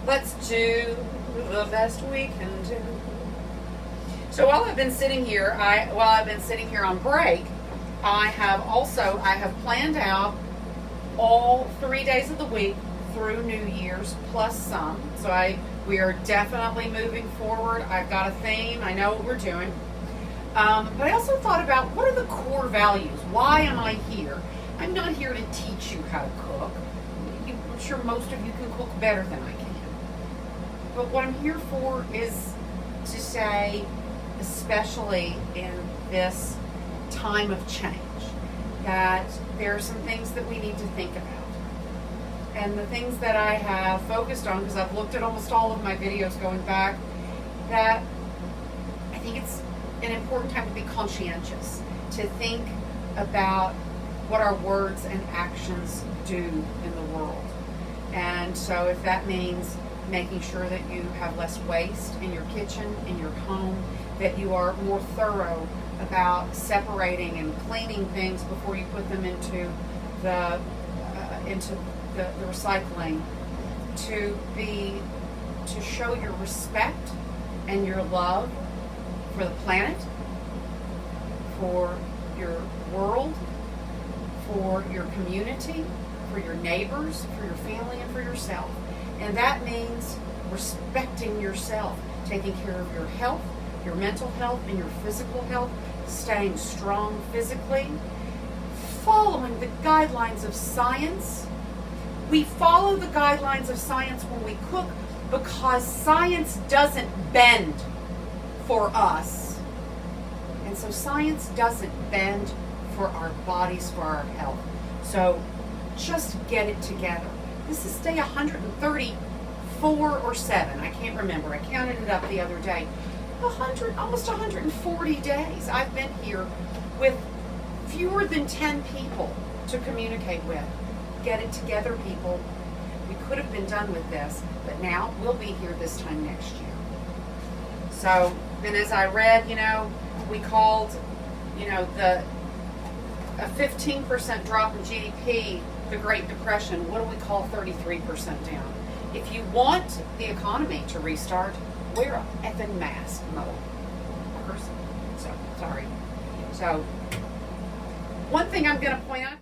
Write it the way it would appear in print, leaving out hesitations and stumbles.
Let's do the best we can do. So while I've been sitting here, on break, I have planned out all 3 days of the week through New Year's plus some. So we are definitely moving forward. I've got a theme. I know what we're doing. But I also thought about, what are the core values? Why am I here? I'm not here to teach you how to cook. I'm sure most of you can cook better than I can. But what I'm here for is to say, especially in this time of change, that there are some things that we need to think about. And the things that I have focused on, because I've looked at almost all of my videos going back, that I think it's an important time to be conscientious, to think about what our words and actions do in the world. And so if that means making sure that you have less waste in your kitchen, in your home, that you are more thorough about separating and cleaning things before you put them into the recycling, to show your respect and your love for the planet, for your world, for your community, for your neighbors, for your family, and for yourself. And that means respecting yourself, taking care of your health, your mental health, and your physical health, staying strong physically, following the guidelines of science. We follow the guidelines of science when we cook because science doesn't bend for us. And so science doesn't bend for our bodies, for our health. So just get it together. This is day 134 or 7. I can't remember. I counted it up the other day. Almost 140 days I've been here with fewer than 10 people to communicate with. Get it together, people. We could have been done with this, but now we'll be here this time next year. So, and as I read, we called, a 15% drop in GDP the Great Depression. What do we call 33% down? If you want the economy to restart, wear a effing mask, motherfuckers. So, sorry. So, one thing I'm going to point out